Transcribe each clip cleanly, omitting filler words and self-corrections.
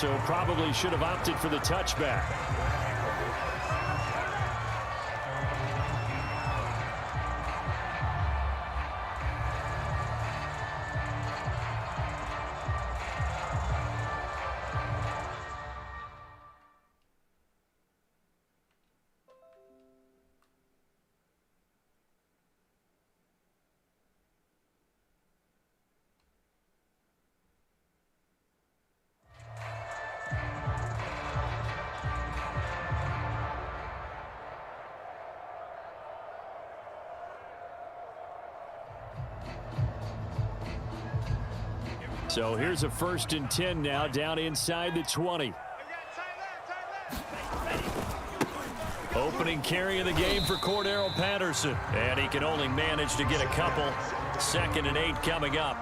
So probably should have opted for the touchback. So here's a 1st and 10 now, down inside the 20. Opening carry of the game for Cordero Patterson. And he can only manage to get a couple. 2nd and 8 coming up.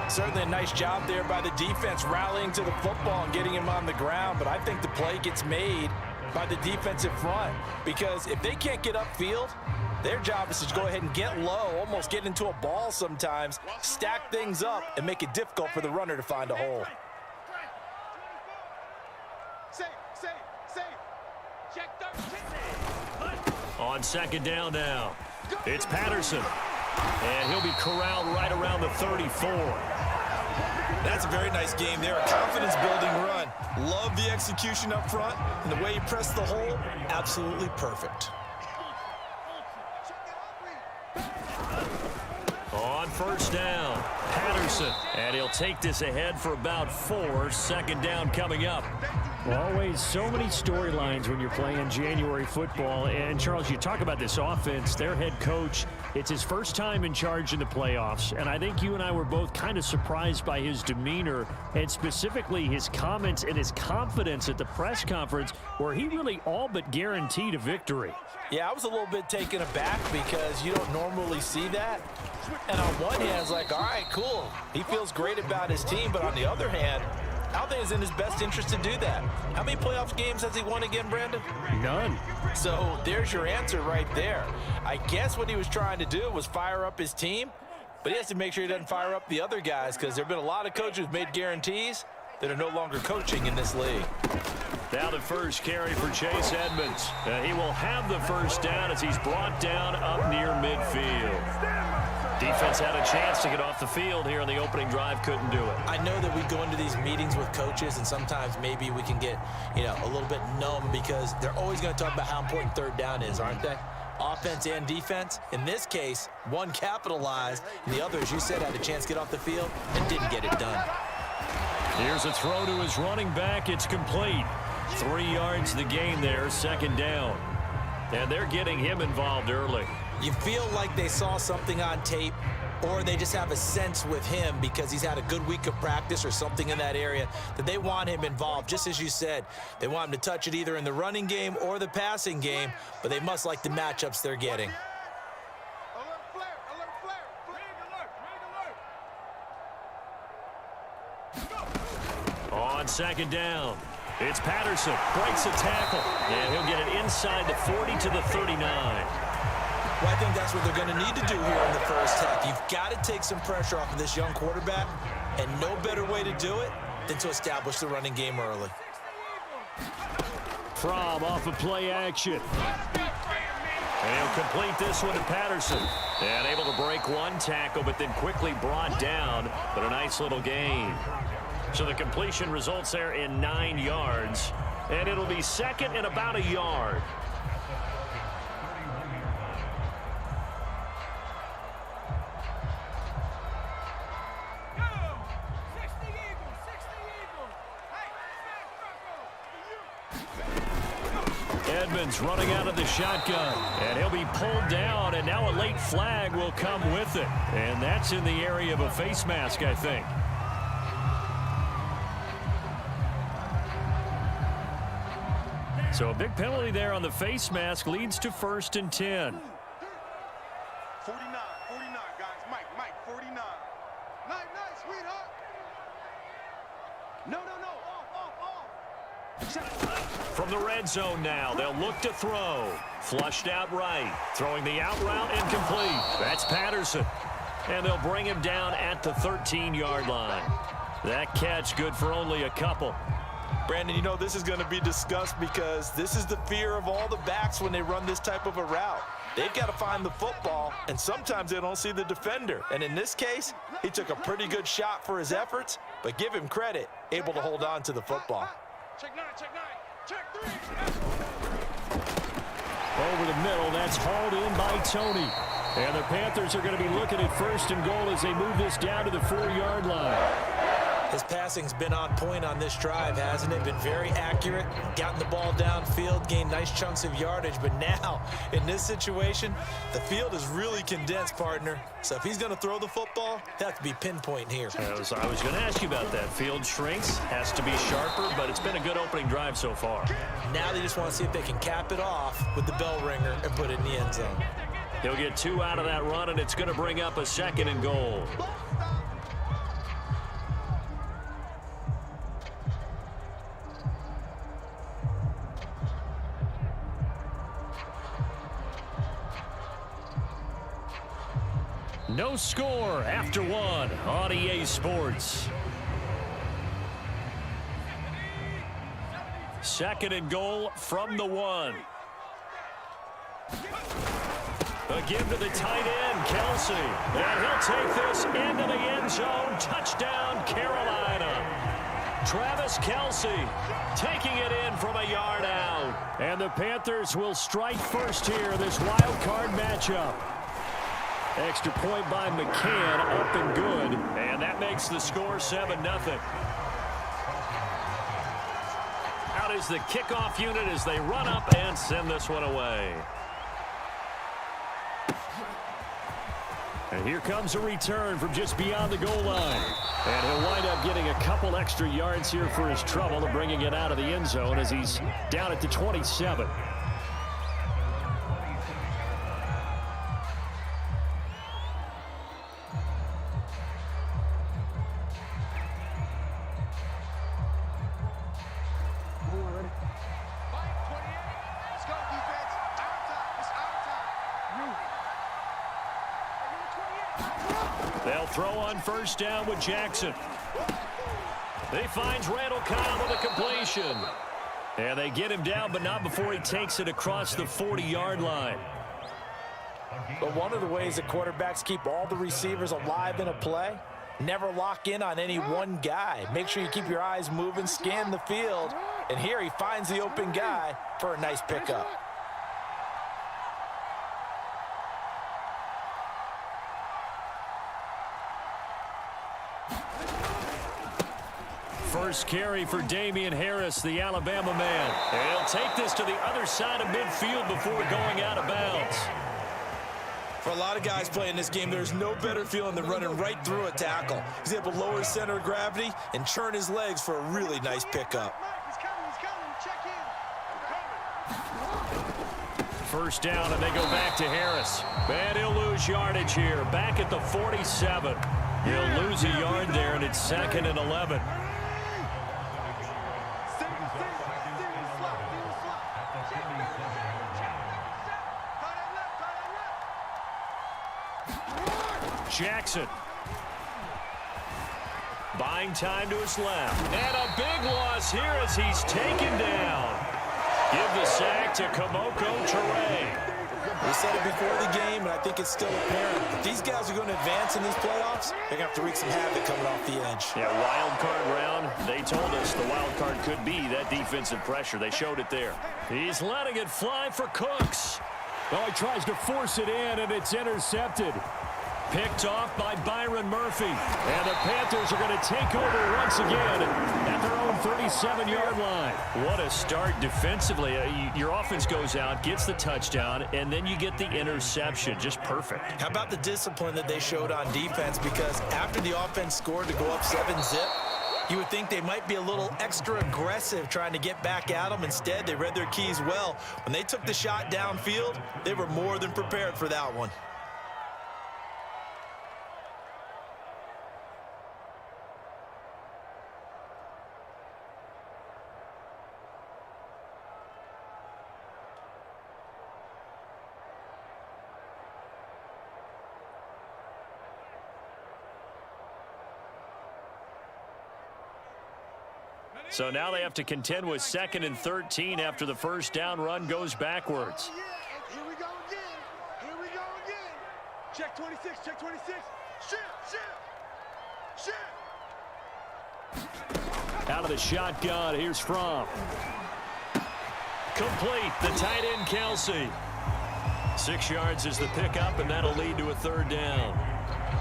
Certainly a nice job there by the defense rallying to the football and getting him on the ground. But I think the play gets made by the defensive front. Because if they can't get upfield, their job is to go ahead and get low, almost get into a ball sometimes, stack things up, and make it difficult for the runner to find a hole. On 2nd down now, it's Patterson. And he'll be corralled right around the 34. That's a very nice game there, a confidence-building run. Love the execution up front, and the way he pressed the hole, absolutely perfect. On 1st down, Patterson. And he'll take this ahead for about 4. 2nd down coming up. Always so many storylines when you're playing January football. And, Charles, you talk about this offense, their head coach, it's his first time in charge in the playoffs. And I think you and I were both kind of surprised by his demeanor and specifically his comments and his confidence at the press conference where he really all but guaranteed a victory. Yeah, I was a little bit taken aback because you don't normally see that. And on one hand, it's like, all right, cool. He feels great about his team. But on the other hand, I don't think it's in his best interest to do that. How many playoff games has he won again, Brandon? None. So there's your answer right there. I guess what he was trying to do was fire up his team, but he has to make sure he doesn't fire up the other guys because there have been a lot of coaches who've made guarantees that are no longer coaching in this league. Now the first carry for Chase Edmonds. He will have the 1st down as he's brought down up near midfield. Defense had a chance to get off the field here on the opening drive, couldn't do it. I know that we go into these meetings with coaches, and sometimes maybe we can get, a little bit numb because they're always going to talk about how important 3rd down is, aren't they? Offense and defense. In this case, one capitalized, and the other, as you said, had a chance to get off the field and didn't get it done. Here's a throw to his running back. It's complete. 3 yards the gain there, 2nd down. And they're getting him involved early. You feel like they saw something on tape, or they just have a sense with him because he's had a good week of practice or something in that area that they want him involved. Just as you said, they want him to touch it either in the running game or the passing game, but they must like the matchups they're getting. On 2nd down, it's Patterson. Breaks a tackle, and he'll get it inside the 40 to the 39. Well, I think that's what they're going to need to do here in the first half. You've got to take some pressure off of this young quarterback, and no better way to do it than to establish the running game early. From off of play action. And he'll complete this one to Patterson. And able to break one tackle, but then quickly brought down. But a nice little gain. So the completion results there in 9 yards. And it'll be 2nd and about a yard. Edmonds running out of the shotgun, and he'll be pulled down, and now a late flag will come with it. And that's in the area of a face mask, I think. So a big penalty there on the face mask leads to 1st and 10. 49, guys. Mike, 49. Nice, sweetheart. No. Off. From the red zone now, they'll look to throw. Flushed out right. Throwing the out route incomplete. That's Patterson. And they'll bring him down at the 13-yard line. That catch good for only a couple. Brandon, you know this is going to be discussed because this is the fear of all the backs when they run this type of a route. They've got to find the football, and sometimes they don't see the defender. And in this case, he took a pretty good shot for his efforts, but give him credit, able to hold on to the football. Check 9, check 9, check 3. Over the middle, that's hauled in by Tony. And the Panthers are going to be looking at 1st and goal as they move this down to the 4-yard line. His passing's been on point on this drive, hasn't it? Been very accurate, gotten the ball downfield, gained nice chunks of yardage. But now, in this situation, the field is really condensed, partner. So if he's going to throw the football, they have to be pinpoint here. I was going to ask you about that. Field shrinks, has to be sharper, but it's been a good opening drive so far. Now they just want to see if they can cap it off with the bell ringer and put it in the end zone. He'll get 2 out of that run, and it's going to bring up a 2nd and goal. No score after 1 on EA Sports. 2nd and goal from the 1. A give to the tight end, Kelsey. And he'll take this into the end zone. Touchdown, Carolina. Travis Kelsey taking it in from a yard out. And the Panthers will strike first here, this wild card matchup. Extra point by McCann, up and good. And that makes the score 7-0. Out is the kickoff unit as they run up and send this one away. And here comes a return from just beyond the goal line. And he'll wind up getting a couple extra yards here for his trouble and bringing it out of the end zone as he's down at the 27. They'll throw on 1st down with Jackson. He finds Randall Cobb with a completion. And they get him down, but not before he takes it across the 40-yard line. But one of the ways that quarterbacks keep all the receivers alive in a play, never lock in on any one guy. Make sure you keep your eyes moving, scan the field. And here he finds the open guy for a nice pickup. First carry for Damian Harris, the Alabama man. And he'll take this to the other side of midfield before going out of bounds. For a lot of guys playing this game, there's no better feeling than running right through a tackle. He's able to lower his center of gravity and churn his legs for a really nice pickup. He's coming, check in. 1st down, and they go back to Harris. And he'll lose yardage here, back at the 47. He'll lose a yard there, and it's 2nd and 11. Jackson. Buying time to his left. And a big loss here as he's taken down. Give the sack to Kamoko Toure. We said it before the game, and I think it's still apparent. If these guys are going to advance in these playoffs, they're going to have to wreak some havoc coming off the edge. Yeah, wild card round. They told us the wild card could be that defensive pressure. They showed it there. He's letting it fly for Cooks. Well, he tries to force it in, and it's intercepted. Picked off by Byron Murphy. And the Panthers are going to take over once again at their own 37-yard line. What a start defensively. Your offense goes out, gets the touchdown, and then you get the interception. Just perfect. How about the discipline that they showed on defense? Because after the offense scored to go up 7-zip, you would think they might be a little extra aggressive trying to get back at them. Instead, they read their keys well. When they took the shot downfield, they were more than prepared for that one. So now they have to contend with 2nd and 13 after the first down run goes backwards. Here we go again. Here we go again. Check 26, check 26. Shit. Out of the shotgun, here's Fromm. Complete, the tight end Kelsey. 6 yards is the pickup, and that'll lead to a 3rd down.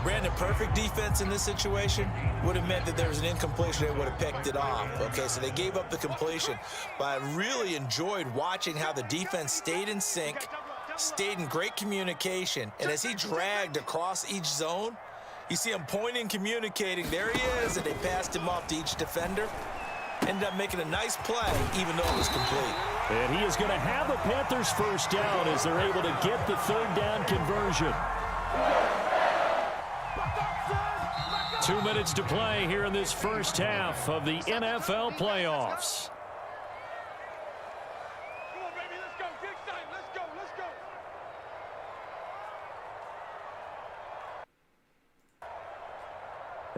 Brandon, perfect defense in this situation would have meant that there was an incompletion. They would have picked it off. Okay, so they gave up the completion. But I really enjoyed watching how the defense stayed in sync, stayed in great communication. And as he dragged across each zone, you see him pointing, communicating. There he is, and they passed him off to each defender. Ended up making a nice play, even though it was complete. And he is going to have the Panthers first down as they're able to get the 3rd down conversion. 2 minutes to play here in this first half of the NFL playoffs. Come on, baby, let's go. Get excited. Let's go.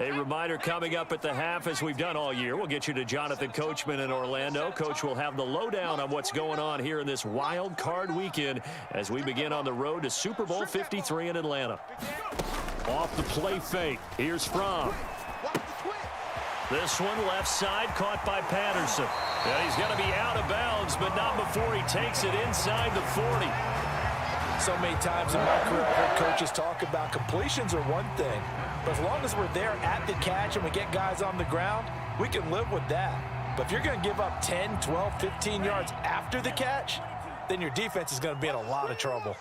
A reminder coming up at the half, as we've done all year. We'll get you to Jonathan Coachman in Orlando. Coach will have the lowdown on what's going on here in this wild card weekend as we begin on the road to Super Bowl 53 in Atlanta. Off the play fake. Here's Fromm. This one left side caught by Patterson. And he's going to be out of bounds, but not before he takes it inside the 40. So many times in my career, I've heard coaches talk about completions are one thing, but as long as we're there at the catch and we get guys on the ground, we can live with that. But if you're going to give up 10, 12, 15 yards after the catch, then your defense is going to be in a lot of trouble.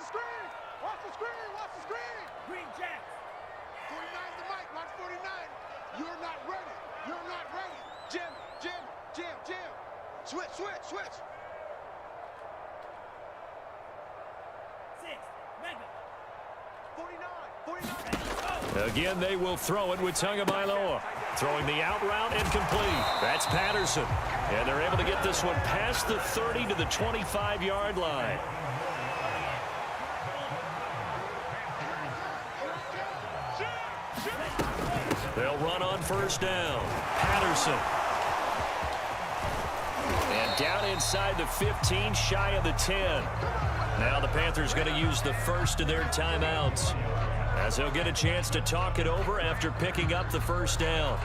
Watch the screen. Green Jack. 49's the mic. Watch 49. You're not ready. Jam. Switch. 49. Again, they will throw it with Tagovailoa. Throwing the out route and complete. That's Patterson. And they're able to get this one past the 30 to the 25-yard line. They'll run on first down. Patterson. And down inside the 15, shy of the 10. Now the Panthers going to use the first of their timeouts, as they'll get a chance to talk it over after picking up the first down.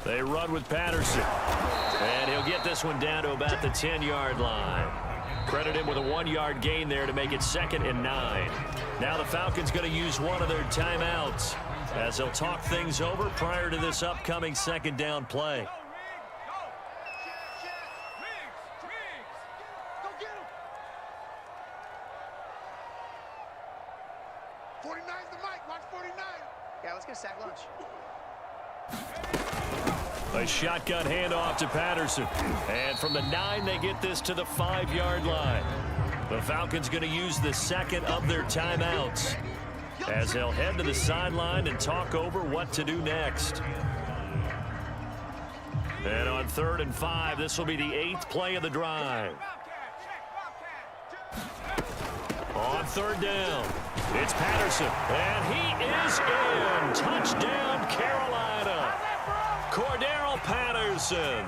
They run with Patterson. And he'll get this one down to about the 10-yard line. Credit him with a 1-yard gain there to make it 2nd and 9. Now the Falcons going to use one of their timeouts as they'll talk things over prior to this upcoming 2nd down play. Go get him. 49's the mic. Watch 49. Yeah, let's get a sack lunch. A shotgun handoff to Patterson. And from the 9, they get this to the 5-yard line. The Falcons going to use the 2nd of their timeouts as they'll head to the sideline and talk over what to do next. And on 3rd and 5, this will be the 8th play of the drive. On 3rd down, it's Patterson. And he is in. Touchdown, Carolina. Cordero Patterson.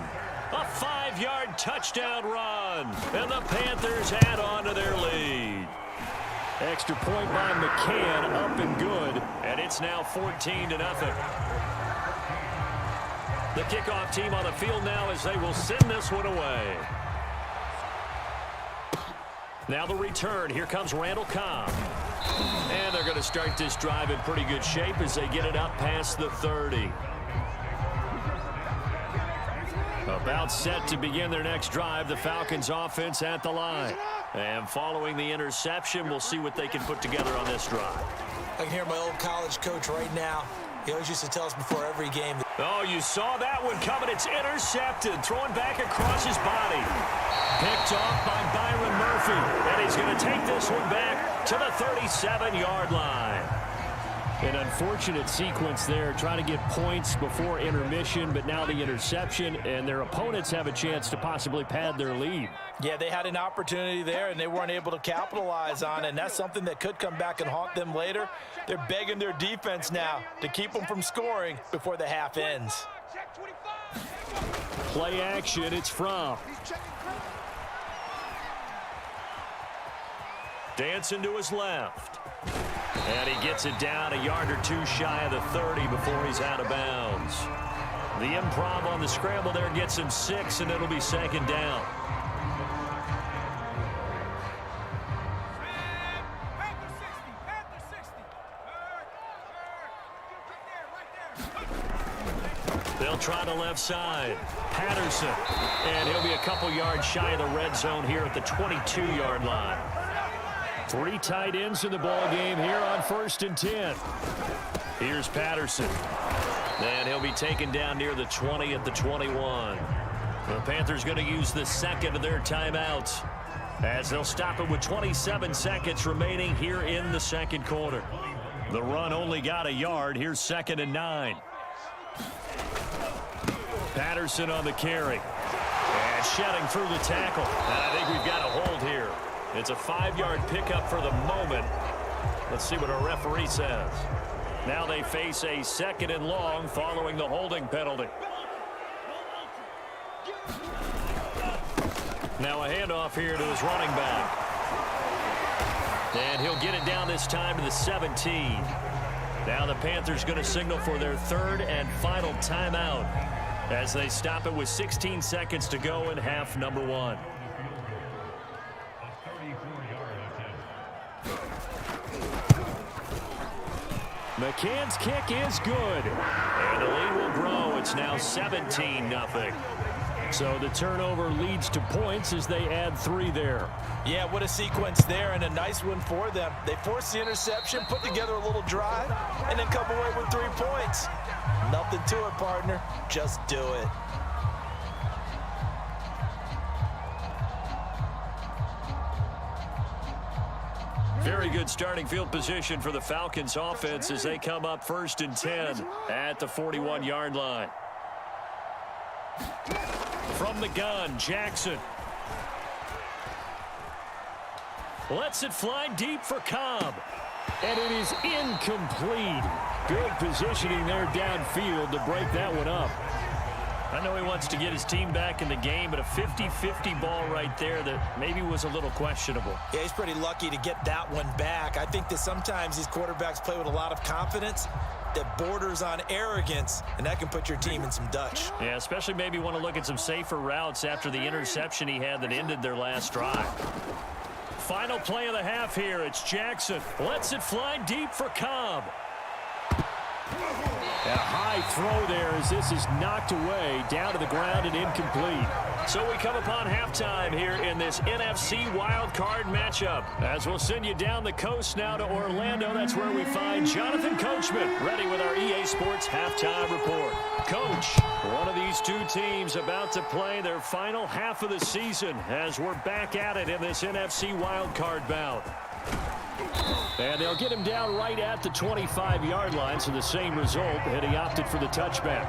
A 5-yard touchdown run. And the Panthers add on to their lead. Extra point by McCann, up and good. And it's now 14-0. The kickoff team on the field now as they will send this one away. Now the return. Here comes Randall Cobb. And they're going to start this drive in pretty good shape as they get it up past the 30. About set to begin their next drive. The Falcons offense at the line. And following the interception, we'll see what they can put together on this drive. I can hear my old college coach right now. He always used to tell us before every game. Oh, you saw that one coming. It's intercepted. Throwing back across his body. Picked off by Byron Murphy. And he's going to take this one back to the 37-yard line. An unfortunate sequence there, trying to get points before intermission, but now the interception, and their opponents have a chance to possibly pad their lead. Yeah, they had an opportunity there, and they weren't able to capitalize on it, and that's something that could come back and haunt them later. They're begging their defense now to keep them from scoring before the half ends. Play action, it's Fromm. Dancing to his left. And he gets it down a yard or two shy of the 30 before he's out of bounds. The improv on the scramble there gets him 6, and it'll be second down. They'll try the left side. Patterson. And he'll be a couple yards shy of the red zone here at the 22-yard line. 3 tight ends in the ball game here on 1st and 10. Here's Patterson. And he'll be taken down near the 20 at the 21. The Panthers going to use the second of their timeouts as they'll stop it with 27 seconds remaining here in the second quarter. The run only got a yard. Here's 2nd and 9. Patterson on the carry. And shedding through the tackle. And I think we've got a hold here. It's a 5-yard pickup for the moment. Let's see what our referee says. Now they face a 2nd and long following the holding penalty. Now a handoff here to his running back. And he'll get it down this time to the 17. Now the Panthers going to signal for their 3rd and final timeout as they stop it with 16 seconds to go in half number 1. McCann's kick is good. And the lead will grow. It's now 17-0. So the turnover leads to points as they add 3 there. Yeah, what a sequence there, and a nice one for them. They forced the interception, put together a little drive, and then come away with 3 points. Nothing to it, partner. Just do it. Very good starting field position for the Falcons offense as they come up 1st and 10 at the 41-yard line. From the gun, Jackson. Lets it fly deep for Cobb. And it is incomplete. Good positioning there downfield to break that one up. I know he wants to get his team back in the game, but a 50-50 ball right there that maybe was a little questionable. Yeah, he's pretty lucky to get that one back. I think that sometimes these quarterbacks play with a lot of confidence that borders on arrogance, and that can put your team in some Dutch. Yeah, especially maybe want to look at some safer routes after the interception he had that ended their last drive. Final play of the half here. It's Jackson. Lets it fly deep for Cobb. And a high throw there as this is knocked away, down to the ground and incomplete. So we come upon halftime here in this NFC Wild Card matchup. As we'll send you down the coast now to Orlando, that's where we find Jonathan Coachman ready with our EA Sports Halftime Report. Coach, one of these 2 teams about to play their final half of the season as we're back at it in this NFC Wild Card bout. And they'll get him down right at the 25-yard line, so the same result, and he opted for the touchback.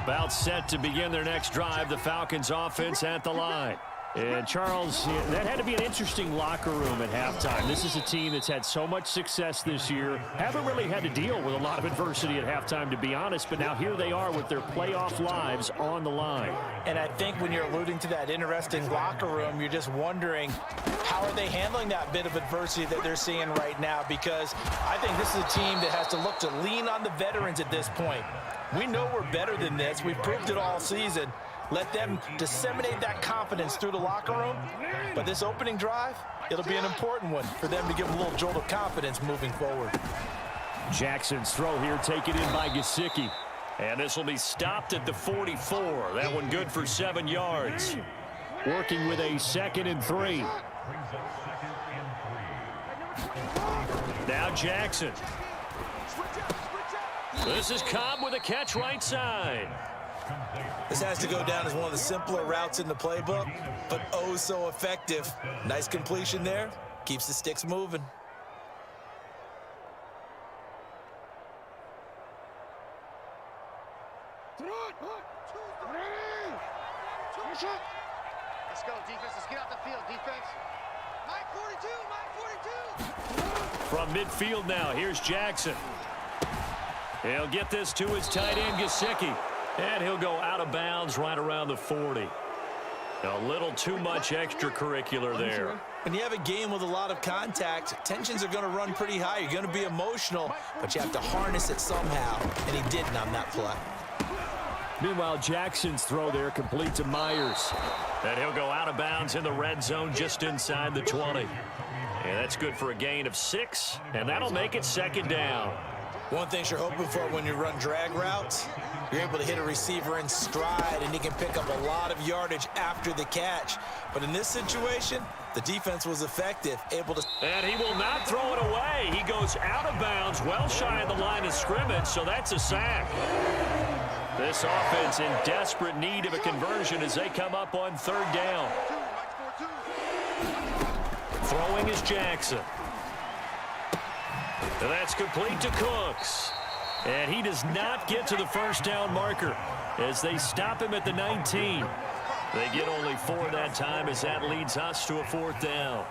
About set to begin their next drive, the Falcons offense at the line. And Charles, that had to be an interesting locker room at halftime. This is a team that's had so much success this year. Haven't really had to deal with a lot of adversity at halftime, to be honest, but now here they are with their playoff lives on the line. And I think when you're alluding to that interesting locker room, you're just wondering how are they handling that bit of adversity that they're seeing right now, because I think this is a team that has to look to lean on the veterans at this point. We know we're better than this. We've proved it all season. Let them disseminate that confidence through the locker room. But this opening drive, it'll be an important one for them to give them a little jolt of confidence moving forward. Jackson's throw here taken in by Gesicki. And this will be stopped at the 44. That one good for 7 yards. Working with a 2nd and 3. Now Jackson. This is Cobb with a catch right side. This has to go down as one of the simpler routes in the playbook, but oh so effective. Nice completion there. Keeps the sticks moving. Let's go, defense. Let's get out the field, defense. Mike 42, Mike 42. From midfield now, here's Jackson. He'll get this to his tight end, Gesicki. And he'll go out of bounds right around the 40. A little too much extracurricular there. When you have a game with a lot of contact, tensions are going to run pretty high. You're going to be emotional, but you have to harness it somehow, and he didn't on that play. Meanwhile, Jackson's throw there complete to Myers. And he'll go out of bounds in the red zone just inside the 20. And that's good for a gain of 6, and that'll make it second down. One thing you're hoping for when you run drag routes, you're able to hit a receiver in stride, and he can pick up a lot of yardage after the catch. But in this situation, the defense was effective, able to... And he will not throw it away. He goes out of bounds, well shy of the line of scrimmage, so that's a sack. This offense in desperate need of a conversion as they come up on third down. Throwing is Jackson. And that's complete to Cooks. And he does not get to the first down marker as they stop him at the 19. They get only 4 that time as that leads us to a 4th down.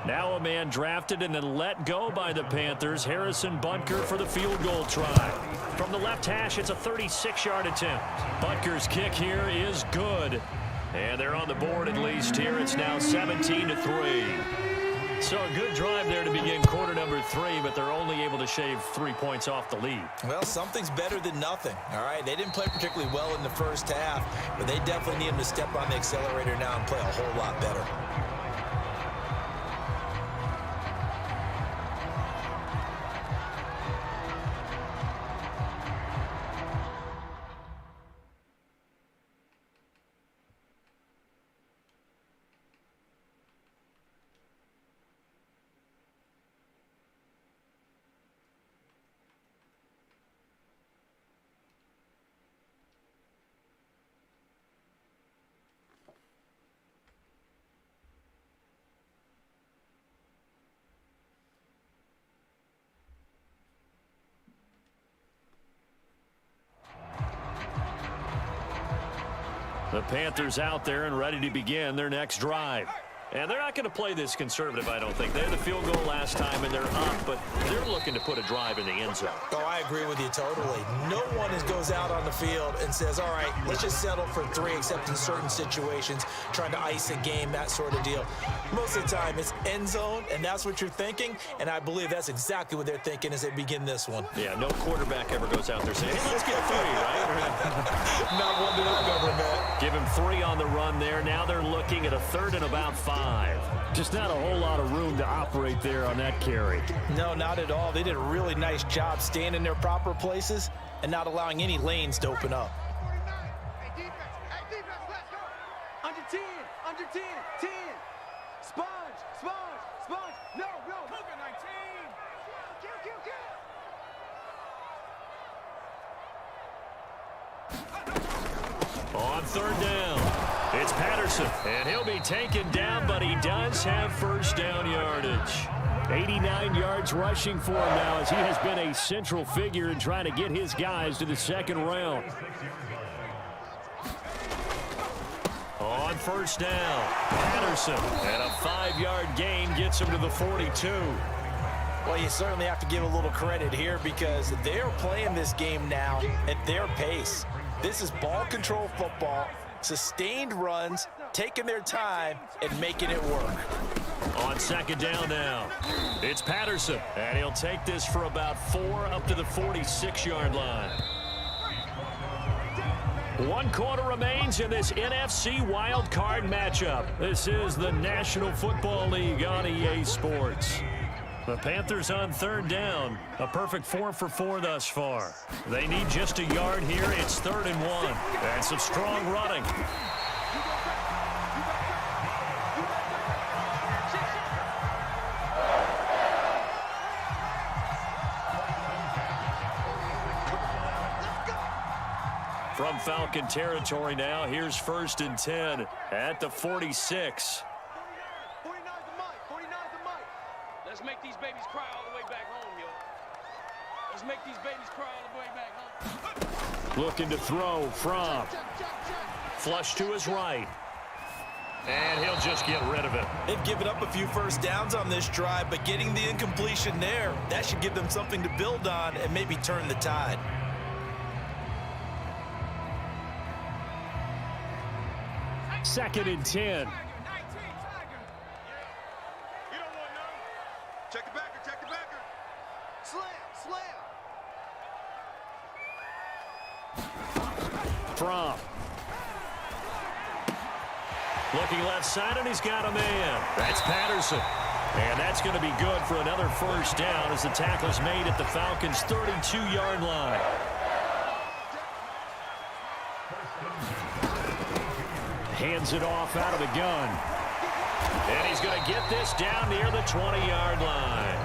Now a man drafted and then let go by the Panthers, Harrison Butker, for the field goal try. From the left hash, it's a 36-yard attempt. Butker's kick here is good. And they're on the board at least here. It's now 17-3. So a good drive there to begin quarter number 3, but they're only able to shave 3 points off the lead. Well, something's better than nothing, all right? They didn't play particularly well in the first half, but they definitely need him to step on the accelerator now and play a whole lot better. The Panthers out there and ready to begin their next drive. And they're not going to play this conservative, I don't think. They had the field goal last time, and they're up, but they're looking to put a drive in the end zone. Oh, I agree with you totally. No one goes out on the field and says, all right, let's just settle for 3, except in certain situations, trying to ice a game, that sort of deal. Most of the time, it's end zone, and that's what you're thinking, and I believe that's exactly what they're thinking as they begin this one. Yeah, no quarterback ever goes out there saying, hey, let's get 3, right? Not one that I've ever met. Give him 3 on the run there. Now they're looking at a 3rd and about 5. Just not a whole lot of room to operate there on that carry. No, not at all. They did a really nice job staying in their proper places and not allowing any lanes to open up. Hey, defense, let's go. Under 10, 10. Sponge. No. Cougar 19. Kill. On 3rd down, it's Patterson, and he'll be taken down, but he does have first down yardage. 89 yards rushing for him now as he has been a central figure in trying to get his guys to the 2nd round. On 1st down, Patterson, and a 5-yard gain gets him to the 42. Well, you certainly have to give a little credit here because they're playing this game now at their pace. This is ball control football, sustained runs, taking their time, and making it work. On 2nd down now, it's Patterson, and he'll take this for about 4 up to the 46-yard line. 1 quarter remains in this NFC wildcard matchup. This is the National Football League on EA Sports. The Panthers on 3rd down. A perfect 4 for 4 thus far. They need just a yard here. It's 3rd and 1. And some strong running. From Falcon territory now, here's 1st and 10 at the 46. 49's the mic. Let's make these babies cry all the way back home, yo. Let's make these babies cry all the way back home. Looking to throw from. Flush to his right. And he'll just get rid of it. They've given up a few first downs on this drive, but getting the incompletion there, that should give them something to build on and maybe turn the tide. Second and 10. You don't want none. Check the backer, check the backer. Slam. From. Looking left side, and he's got a man. That's Patterson. And that's going to be good for another first down as the tackle's made at the Falcons' 32-yard line. Hands it off out of the gun. And he's going to get this down near the 20-yard line.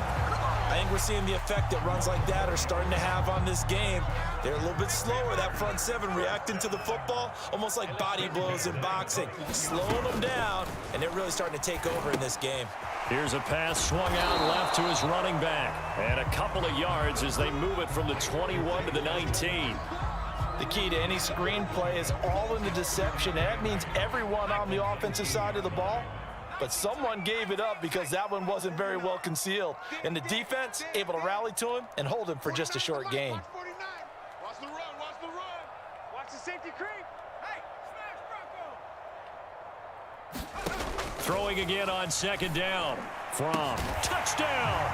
I think we're seeing the effect that runs like that are starting to have on this game. They're a little bit slower, that front seven, reacting to the football, almost like body blows in boxing, slowing them down, and they're really starting to take over in this game. Here's a pass swung out left to his running back. And a couple of yards as they move it from the 21 to the 19. The key to any screen play is all in the deception. That means everyone on the offensive side of the ball, but someone gave it up because that one wasn't very well concealed. And the defense able to rally to him and hold him for just a short gain. Watch the run, watch the run. Watch the safety creep. Hey, smash Bronco. Throwing again on second down. From. Touchdown!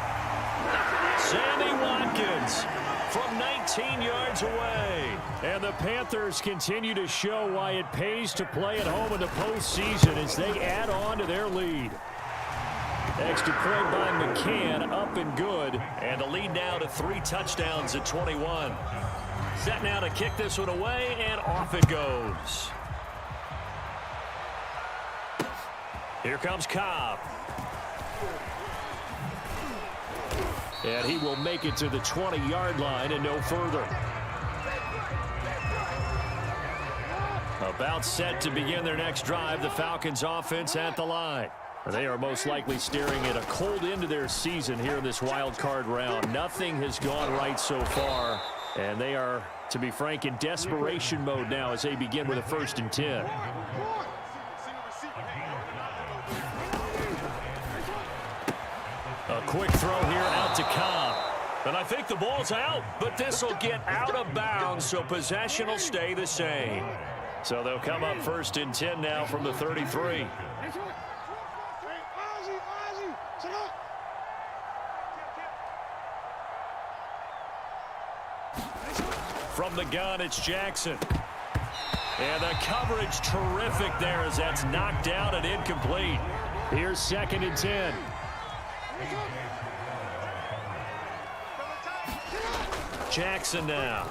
Sammy Watkins from 19 yards away. And the Panthers continue to show why it pays to play at home in the postseason as they add on to their lead. Extra point by McCann, up and good. And the lead now to 3 touchdowns at 21. Set now to kick this one away, and off it goes. Here comes Cobb. And he will make it to the 20-yard line and no further. About set to begin their next drive, the Falcons offense at the line. They are most likely staring at a cold end to their season here in this wild card round. Nothing has gone right so far, and they are, to be frank, in desperation mode now as they begin with a 1st and 10. A quick throw here out to Cobb. And I think the ball's out, but this will get out of bounds, so possession will stay the same. So they'll come up 1st and 10 now from the 33. From the gun, it's Jackson. And the coverage terrific there as that's knocked down and incomplete. Here's 2nd and 10. Jackson now.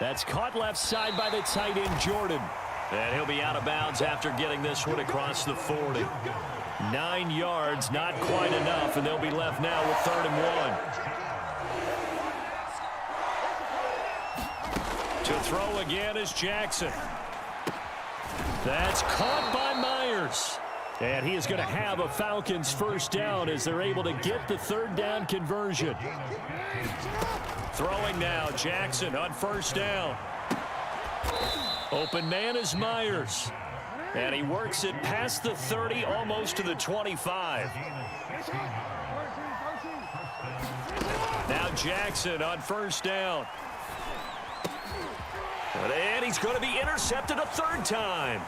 That's caught left side by the tight end, Jordan. And he'll be out of bounds after getting this one across the 40. 9 yards, not quite enough, and they'll be left now with 3rd and 1. To throw again is Jackson. That's caught by Myers. And he is going to have a Falcons 1st down as they're able to get the 3rd down conversion. Throwing now, Jackson on 1st down. Open man is Myers. And he works it past the 30, almost to the 25. Now Jackson on 1st down. And he's going to be intercepted a 3rd time.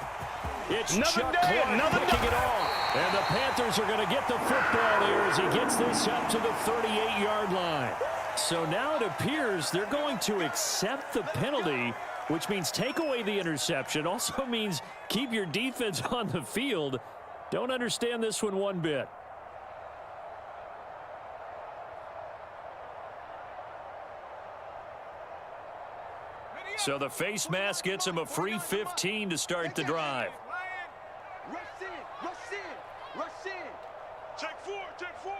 It's Chuck Clark picking it off. And the Panthers are going to get the football here as he gets this up to the 38-yard line. So now it appears they're going to accept the penalty, which means take away the interception. Also means keep your defense on the field. Don't understand this one bit. So the face mask gets him a free 15 to start the drive. Rush in, rush in, rush in. Check 4, check 4.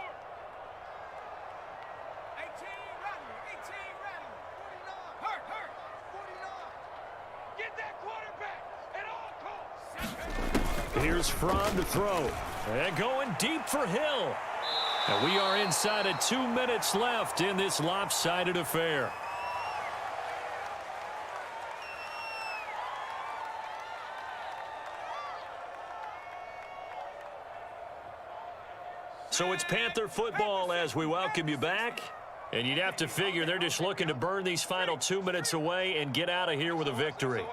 18 Rattler, 18 Rattler. 49. Hurt. 49. Get that quarterback at all costs. Here's Fromm to throw. And going deep for Hill. And we are inside of 2 minutes left in this lopsided affair. So it's Panther football as we welcome you back. And you'd have to figure they're just looking to burn these final 2 minutes away and get out of here with a victory.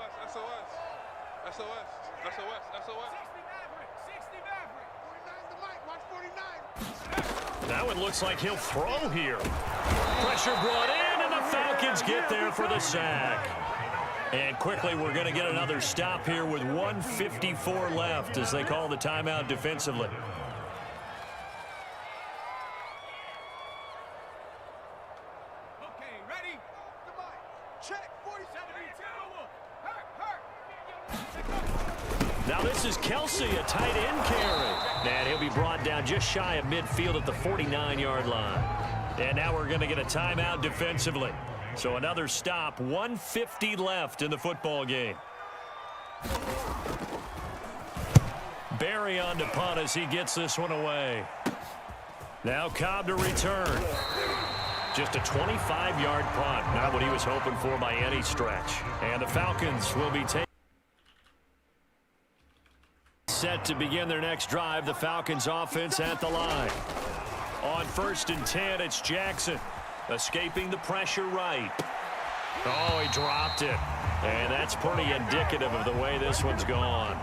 That one looks like he'll throw here. Pressure brought in, and the Falcons get there for the sack. And quickly, we're going to get another stop here with 1:54 left as they call the timeout defensively. Okay, ready? Check. 47-2. Now this is Kelsey, a tight end carry. And he'll be brought down just shy of midfield at the 49-yard line. And now we're going to get a timeout defensively. So another stop, 1:50 left in the football game. Barry on to punt as he gets this one away. Now Cobb to return. Just a 25-yard punt, not what he was hoping for by any stretch. And the Falcons will be taking. Set to begin their next drive, the Falcons offense at the line. On 1st and 10, it's Jackson. Escaping the pressure right. Oh, he dropped it. And that's pretty indicative of the way this one's gone.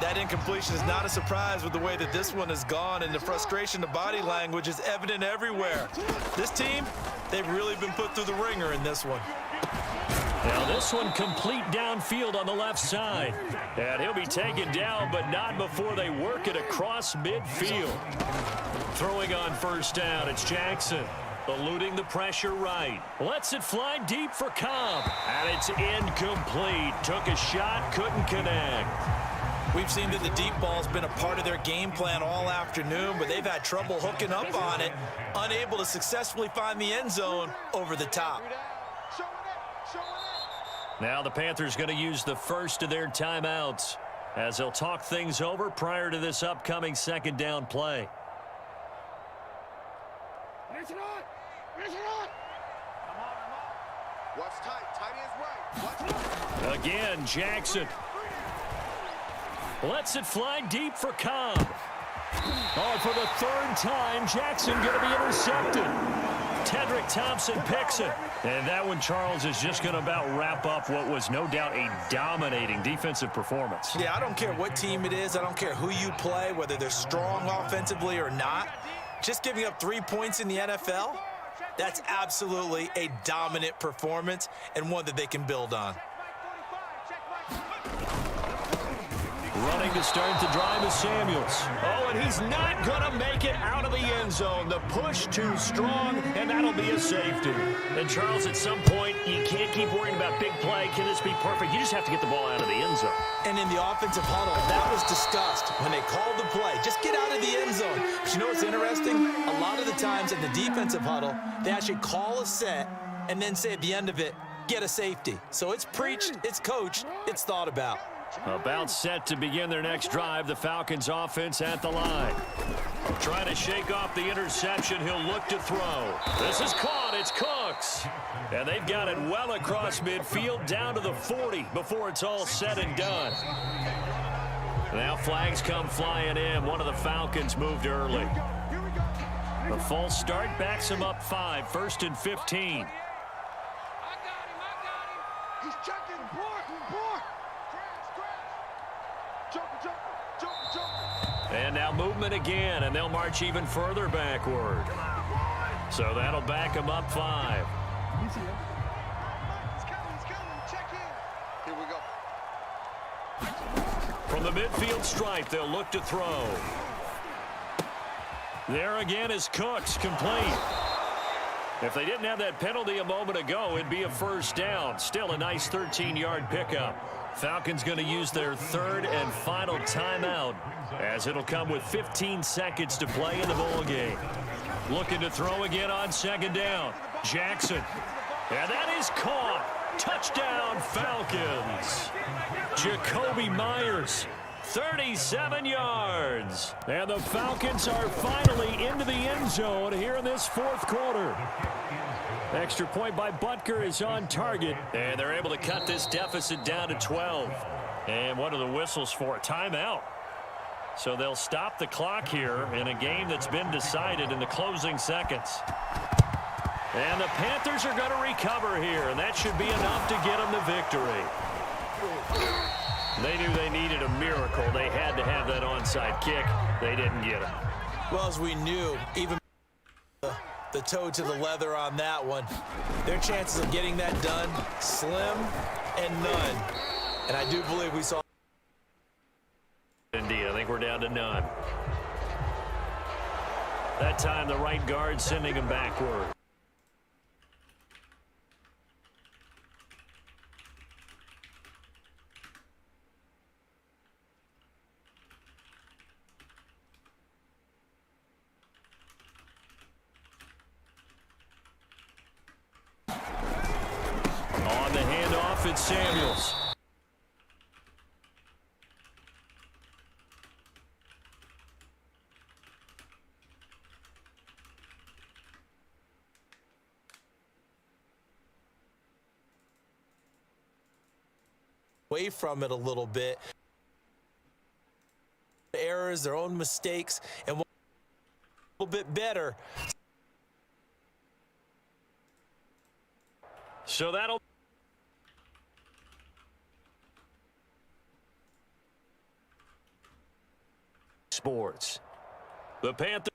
That incompletion is not a surprise with the way that this one has gone, and the frustration, the body language is evident everywhere. This team, they've really been put through the ringer in this one. Now this one complete downfield on the left side. And he'll be taken down, but not before they work it across midfield. Throwing on 1st down, it's Jackson. Eluding the pressure right. Lets it fly deep for Cobb. And it's incomplete. Took a shot, couldn't connect. We've seen that the deep ball's been a part of their game plan all afternoon, but they've had trouble hooking up on it, unable to successfully find the end zone over the top. Now the Panthers going to use the first of their timeouts as they'll talk things over prior to this upcoming 2nd down play. Again, Jackson. Lets it fly deep for Cobb. Oh, for the 3rd time, Jackson going to be intercepted. Tedrick Thompson picks it. And that one, Charles, is just going to about wrap up what was no doubt a dominating defensive performance. Yeah, I don't care what team it is. I don't care who you play, whether they're strong offensively or not. Just giving up 3 points in the NFL, that's absolutely a dominant performance and one that they can build on. Running to start the drive is Samuels. Oh, and he's not going to make it out of the end zone. The push too strong, and that'll be a safety. And, Charles, at some point, you can't keep worrying about big play. Can this be perfect? You just have to get the ball out of the end zone. And in the offensive huddle, that was discussed when they called the play. Just get out of the end zone. But you know what's interesting? A lot of the times in the defensive huddle, they actually call a set and then say at the end of it, get a safety. So it's preached, it's coached, it's thought about. About set to begin their next drive, the Falcons offense at the line. Trying to shake off the interception, he'll look to throw. This is caught, it's Cooks. And they've got it well across midfield down to the 40 before it's all said and done. Now flags come flying in. One of the Falcons moved early. The false start backs him up 5, 1st and 15. I got him. He's checking. And now movement again, and they'll march even further backward. So that'll back him up 5. He's coming. Check in. Here we go. From the midfield stripe, they'll look to throw. There again is Cooks, complete. If they didn't have that penalty a moment ago, it'd be a 1st down. Still a nice 13-yard pickup. Falcons going to use their 3rd and final timeout as it'll come with 15 seconds to play in the ball game. Looking to throw again on 2nd down. Jackson. And that is caught. Touchdown, Falcons. Jacoby Myers, 37 yards. And the Falcons are finally into the end zone here in this 4th quarter. Extra point by Butker is on target, and they're able to cut this deficit down to 12. And what are the whistles for? A timeout. So they'll stop the clock here in a game that's been decided in the closing seconds. And the Panthers are going to recover here, and that should be enough to get them the victory. They knew they needed a miracle. They had to have that onside kick. They didn't get it. Well, as we knew, even the toe to the leather on that one, their chances of getting that done, slim and none. And I do believe we saw. Indeed, I think we're down to none. That time, the right guard sending him backward. On the handoff, it's Samuels. Away from it a little bit. Errors, their own mistakes, and a little bit better. So that'll sports. The Panthers.